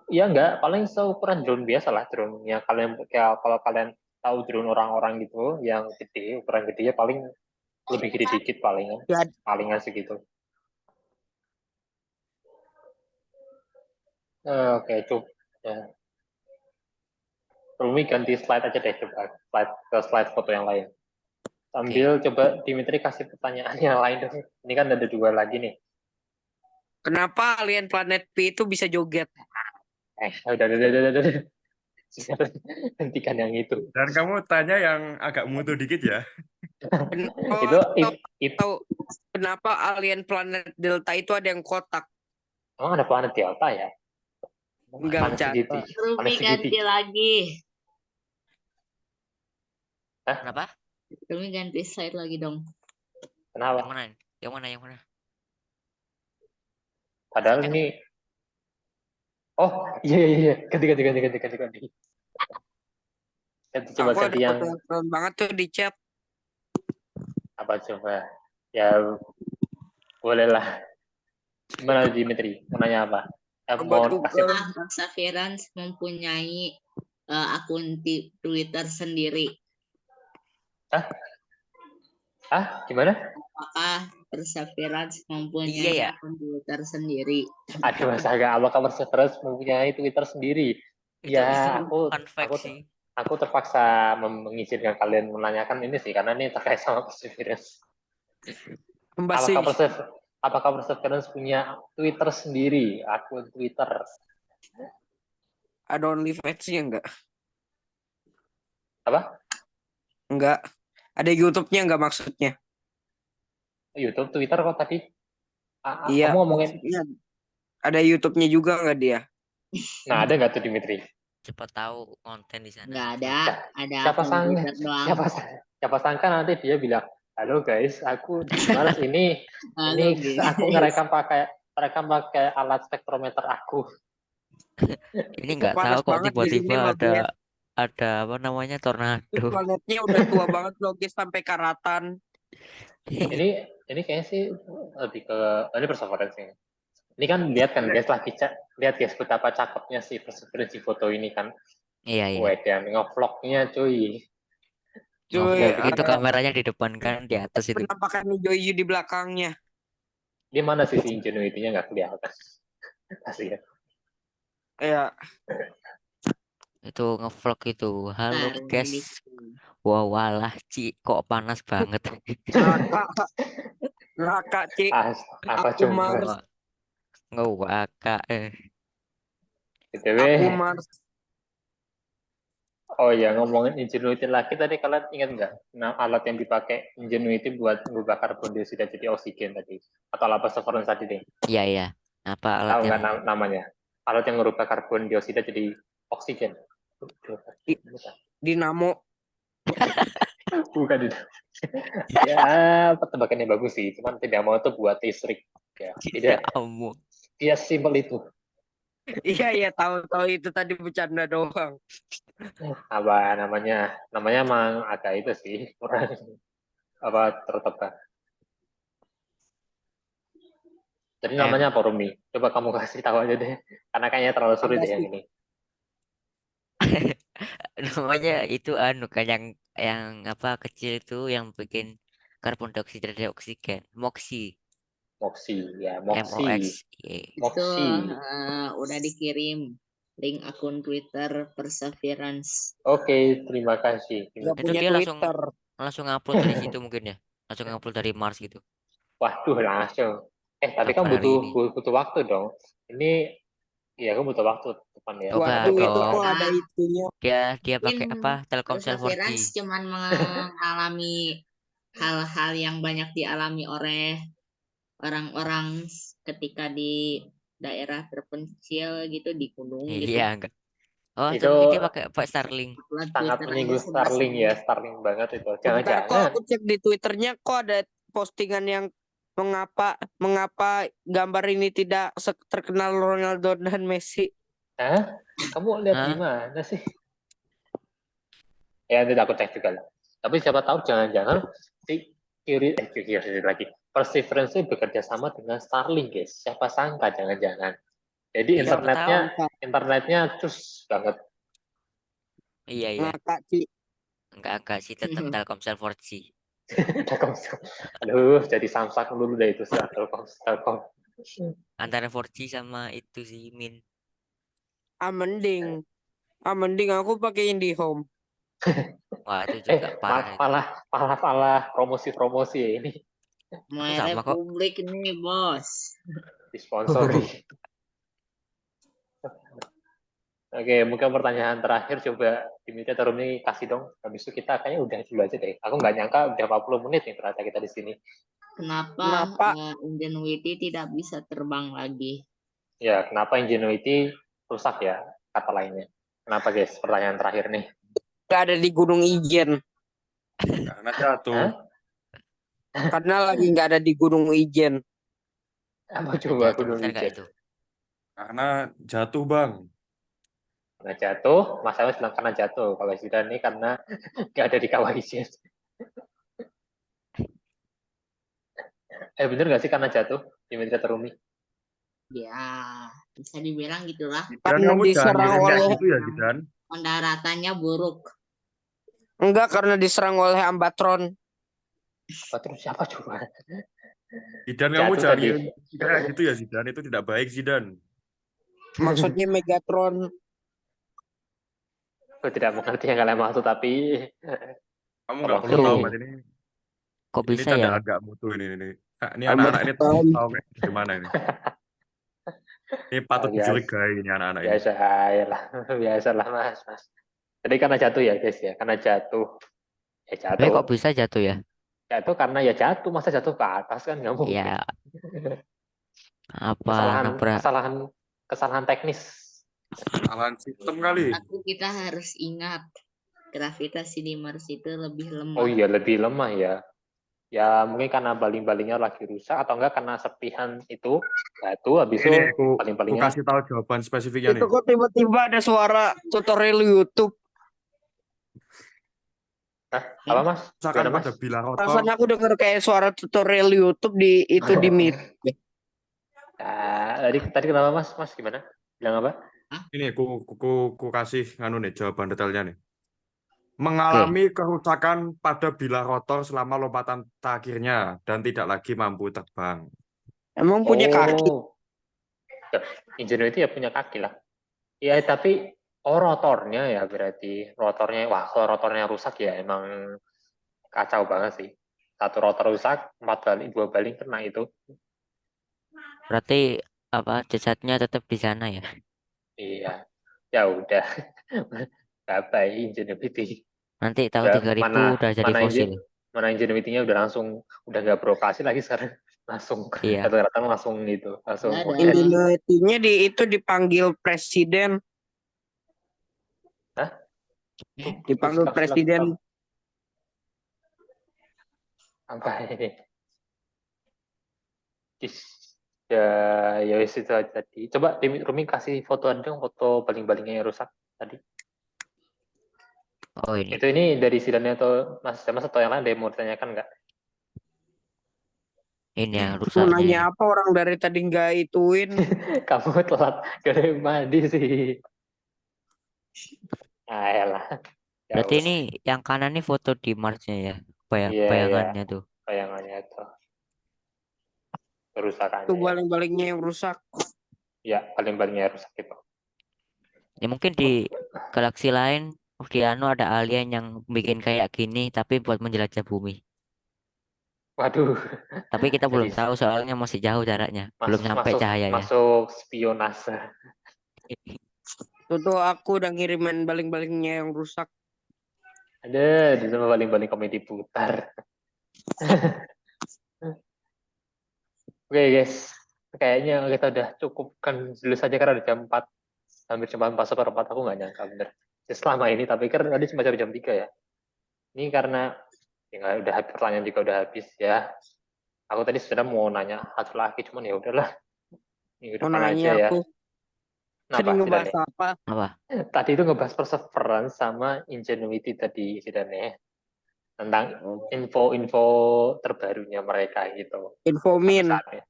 Iya enggak, paling seukuran drone biasa lah drone yang kalau kalian tahu drone orang-orang gitu yang gede, ukuran gede ya paling lebih gede dikit Ya, palingan segitu. Oke, coba. Ya. Rumi ganti slide aja deh coba slide foto yang lain. Sambil coba Dimitri kasih pertanyaan yang lain dong. Ini kan ada 2 lagi nih. kenapa alien planet P itu bisa joget? Udah. Hentikan yang itu. Dan kamu tanya yang agak mutu dikit ya. Itu Kenapa alien planet Delta itu ada yang kotak? emang ada planet Delta ya? Enggak Planet bercanda. segitiga. Rumi Planet ganti segitiga. lagi. Kenapa? Rumi ganti slide lagi dong. Yang Kenapa? mana? Yang mana? Yang mana? Padahal Maksudnya? ini oh iya ganti. Coba Aku ada ganti yang foto yang keren banget tuh di chat. apa coba? Ya boleh lah. Gimana Dimitri? Mau nanya apa? Mau kasih Perseverance mempunyai akun Twitter sendiri. Gimana? Apakah Perseverance mempunyai Iya ya. akun Twitter sendiri? Aduh astaga, apakah Perseverance mempunyai Twitter sendiri? Itu Ya, fun fact aku sih. aku terpaksa mengizinkan kalian menanyakan ini sih karena ini terkait sama Perseverance. Apakah Perseverance punya Twitter sendiri, akun Twitter? Ada OnlyFans-nya enggak? Apa? Enggak. Ada YouTube-nya enggak maksudnya? YouTube, Twitter kok tadi? Iya. Kamu ngomongin? Maksudnya ada YouTube-nya juga enggak dia? Nah, ada nggak tuh Dimitri? Cepat tahu konten di sana. Nggak ada. Ada Siapa akun sangka? Twitter doang. Siapa sangka nanti dia bilang, halo guys, aku males ini aku ngerekam pakai alat spektrometer aku. Ini nggak tahu Panas kok banget di sini, tiba-tiba Logi. ada apa namanya Itu tornado. planetnya udah tua banget Logi sampai karatan. Ini kayaknya sih lebih ke ini Perseverance nih. Ini kan lihat kan guys lagi lihat guys betapa cakepnya si Perseverance di foto ini kan. Iya, iya. Wah, ngevlognya cuy. Cuy, Udah Itu gitu. kameranya di depan kan, di atas itu. penampakan hijau-hijau di belakangnya. Di mana sisi ingenuity-nya nggak kelihatan. Kasihan. Ya, Itu ngevlog itu. Halo Bentar, guys. ini Wah, walah, Ci, kok panas banget. ngakak, ngakak, Ci. Apa Aku coba? Mars, Wah, ngewaka. BTW, aku Mars. oh ya ngomongin ingenuity lagi tadi kalian ingat nggak? Nah, alat yang dipakai ingenuity buat mengubah karbon dioksida jadi oksigen tadi atau apa Perseverance tadi deh? Iya, iya. Apa alat Tahu yang nggak namanya? Alat yang merubah karbon dioksida jadi oksigen. Dinamo. Bukan itu. Ya, pertebakannya bagus sih, cuman tidak mau tuh buat listrik. Ya, tidak. kamu? Dia simpel itu. Iya, iya, tahu-tahu itu tadi bercanda doang. Apa namanya? Namanya emang agak itu sih, kurang apa tertebak. Jadi namanya apa Rumi? Coba kamu kasih tahu aja deh, karena kayaknya terlalu sulit Apa deh yang sih? ini. Namanya itu anu kan yang apa kecil itu yang bikin karbon dioksida dari oksigen. MOXY. Moxie, ya Moxie, MOXY. itu Moxie. udah dikirim link akun Twitter Perseverance. Oke, terima kasih. Nggak Itu punya dia Twitter. langsung upload dari situ mungkin ya. Langsung upload dari Mars gitu. Waduh, langsung. Tapi kan Kabar hari ini. butuh waktu dong. Ini ya aku butuh waktu depan ya. Oh, Waktu enggak itu dong. kok ada itunya. Dia pakai apa? Telkomsel 4G. Perseverance cuman mengalami hal-hal yang banyak dialami oleh orang-orang ketika di daerah terpencil gitu di gunung gitu. Iya, enggak. Oh, itu Itu mungkin dia pakai Starlink. Upload sangat Twitter menyinggung aja Starlink ya, 11 menit. Starlink banget itu. Bentar, kok Jangan-jangan aku cek di Twitternya kok ada postingan yang mengapa gambar ini tidak terkenal Ronaldo dan Messi. Hah? Kamu lihat di Hah? mana sih? Ya, nanti aku cek juga lah. Tapi siapa tahu jangan-jangan si Curiosity lagi. Perseverance bekerja sama dengan Starlink, guys. Siapa sangka jangan-jangan. Jadi Ya, siapa internetnya cus banget. Iya, iya. Ngakak, Ci. Enggak sih tetap Telkomsel 4G. Telkomsel. Aduh, jadi Samsung dulu deh itu Telkom. Antara 4G sama itu sih Min. Mending aku pakai IndiHome. Wah, itu juga parah itu. malah promosi ya ini Sama kok. Publik nih bos. disponsori. Oke, mungkin pertanyaan terakhir coba Dimitri atau Rumi kasih dong. Habis itu kita kayaknya udah dulu aja deh. Aku nggak nyangka udah 40 menit nih ternyata kita di sini. Kenapa Ingenuity tidak bisa terbang lagi? Ya, kenapa Ingenuity rusak ya kata lainnya? Kenapa guys? Pertanyaan terakhir nih. Gak ada di Gunung Ijen. Karena jatuh. Hah? Karena lagi nggak ada di Gunung Ijen. Apa coba Jatuh Gunung bener nggak Ijen? itu? Karena jatuh, Bang. Karena jatuh, Mas Awas bilang karena jatuh. Kalau sudah nih karena nggak ada di kawah Ijen. Bener nggak sih karena jatuh? Dimitri atau Rumi? Ya, bisa dibilang gitulah. Dan Karena kamu jangan diserang ngirim kayak oleh gitu ya, Zidan. Pendaratannya buruk. enggak karena diserang oleh Ambatron. Apa terus siapa coba? Zidan, kamu Jatuh jangan tadi. ngirim kayak gitu ya, Zidan. Itu tidak baik, Zidan. Maksudnya Megatron. Aku tidak mengerti yang kalian maksud, tapi Kamu nggak perlu Tolong. tahu, Mas. Kok Ini bisa canda ya? agak mutu ini. Ini anak-anak ini tahu kayak gimana ini. Ini patut Biasa. dicurigai ini anak-anak ini. biasa lah mas. Jadi karena jatuh ya guys ya, karena jatuh. Tapi kok bisa jatuh ya? Jatuh karena ya jatuh, masa jatuh ke atas kan nggak mungkin. Ya, apa Kesalahan teknis. Kesalahan sistem kali. Tapi kita harus ingat gravitasi di Mars itu lebih lemah. Oh iya, lebih lemah ya. Ya mungkin karena baling-balingnya lagi rusak atau enggak karena sepihan itu jatuh habis itu Ini aku baling-balingnya. kasih tahu jawaban spesifiknya Itu nih. kok tiba-tiba ada suara tutorial YouTube. Apa mas? Misalkan Gimana, pada mas? bilang Perasaan aku denger kayak suara tutorial YouTube di itu di Meet. Tadi kenapa Mas? Mas gimana? Bilang apa? Ini ku kasih anu nih jawaban detailnya nih. Oke, Mengalami kerusakan pada bilah rotor selama lompatan terakhirnya dan tidak lagi mampu terbang. Emang punya kaki? Oh, ya, Ingenuity ya punya kaki lah. Ya, tapi rotornya ya berarti rotornya, wah kalau rotornya rusak ya emang kacau banget sih. Satu rotor rusak, 4 baling, 2 baling kena itu. berarti apa jasadnya tetap di sana ya? Iya, ya udah. Apa Ingenuity? Nanti tahu Udah 3000 mana udah jadi mana fosil. mana Ingenuity-nya udah langsung udah nggak beroperasi lagi sekarang. Langsung Iya. kata-kata langsung itu, langsung Nggak ada. Ingenuity-nya itu dipanggil presiden, Hah? dipanggil presiden. Apa ini? Ya, ya wis itu aja tadi. Coba Rumi kasih foto dong, foto baling-balingnya yang rusak tadi. Oh ini. Itu ini dari Sidane atau Mas Mas atau yang lain ada yang mau ditanyakan nggak? Ini yang Mau rusaknya nanya ini. apa orang dari tadi nggak ituin? Kamu telat gak mandi sih. Ah, elah. Ya Berarti wes. ini yang kanan nih foto di Marsnya ya. Iya, iya. Bayangannya tuh. Bayangannya itu Tuh kerusakannya ya. baling-balingnya yang rusak. Ya, paling-palingnya rusak itu. Ya mungkin di galaksi lain di anu ada alien yang bikin kayak gini tapi buat menjelajah bumi. Waduh, Tapi kita jadi belum tahu soalnya masih jauh jaraknya. Belum masuk sampai masuk cahayanya. masuk spionase. Tuh aku udah ngirimin baling-balingnya yang rusak. Ada di sama paling-paling komedi putar. Oke guys, kayaknya kita udah cukupkan dulu saja karena udah jam 4. Hampir jam 4 seperempat, aku nggak nyangka bener. Ya, selama ini, tapi kan tadi cuma jam 3 ya. Ini karena ya, udah habis, pertanyaan juga udah habis ya. Aku tadi sebenarnya mau nanya satu lagi, cuman ya udahlah. Minggu Mau depan aja nanya ya. aku tadi Kenapa, ngebahas Sidane? apa? Apa? Tadi itu ngebahas Perseverance sama Ingenuity tadi, Sidane. Tentang info-info terbarunya mereka gitu. Sampai Infomin. saatnya.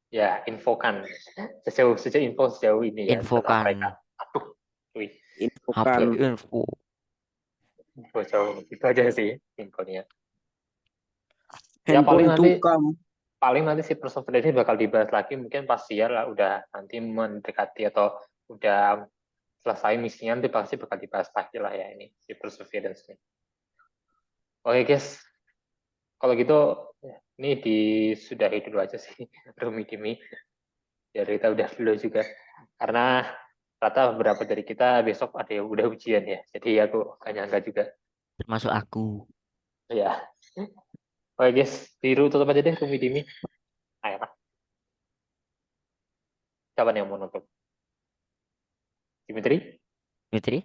Ya, infokan. Sejauh info sejauh ini ya tentang Infokan. mereka. Aduh, wih, HP Infokan. info. info jauh. Itu aja sih infonya. Ya paling Handphone nanti si Perseverance ini bakal dibahas lagi mungkin pas ya lah udah nanti mendekati atau udah selesai misinya nanti pasti bakal dibahas lagi lah ya ini si Perseverance ini. Oke guys, kalau gitu ini disudahi dulu aja sih Rumi Dimi. Jadi kita udah dulu juga karena rata beberapa dari kita besok ada yang udah ujian ya. Jadi aku gak nyangka juga. Termasuk aku. Ya. Oke guys, tiru tutup aja deh Rumi Dimi. Ayo Pak. Siapa nih yang mau nutup? Dimitri? Dimitri?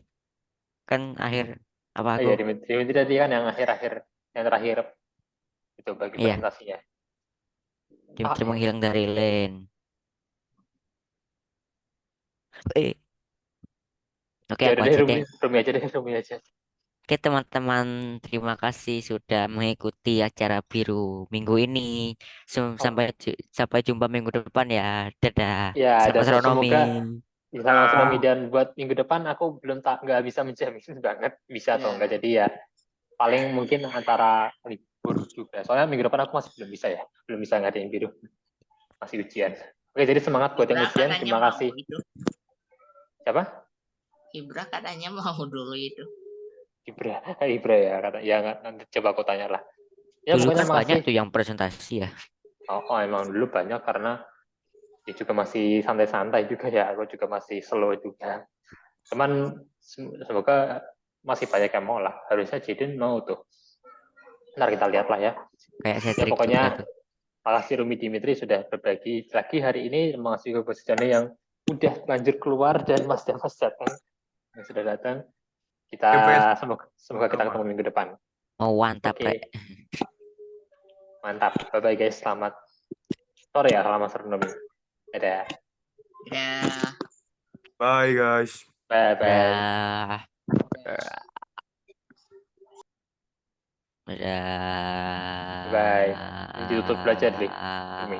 Kan akhir apa Iya, aku? Dimitri tadi kan yang yang terakhir itu bagi Iya, presentasinya. Dimitri Ya. menghilang dari lane. Eh, Oke, Ya aku udah deh aja deh. Rumi aja. Oke teman-teman, terima kasih sudah mengikuti acara biru minggu ini. Oh, Sampai jumpa minggu depan ya. Dadah. ya Selamat dan astronomi. semoga bisa astronomi dan buat minggu depan aku belum nggak bisa menjamin banget bisa atau enggak. Jadi ya paling mungkin antara libur juga. Soalnya minggu depan aku masih belum bisa ngadain biru, masih ujian. Oke, jadi semangat buat yang ujian. Terima kasih. Siapa? Ibra katanya mau dulu itu. Ibra ya kata. Ya nanti coba aku tanya lah. Ya Dulu pokoknya kan banyak makasih. tuh yang presentasi ya. Oh, emang dulu banyak karena dia juga masih santai-santai juga ya. Aku juga masih slow juga. Cuman semoga masih banyak yang mau lah. Harusnya Jidin mau tuh. Ntar kita lihat lah ya. Kayak Ya Cedric juga pokoknya tuh. makasih Rumi Dimitri sudah berbagi lagi hari ini. Makasih ke Bos Jane yang udah lanjut keluar dan Mas Damas datang yang sudah datang. Kita semoga kita ketemu minggu depan. Mau wantap Oke. Mantap. Bye bye guys. Selamat sore ya, selamat astronomi. Dadah. Ya. Bye guys. Bye bye. Dadah. Dadah. Bye. Ini ditutup belajar deh. Rumi.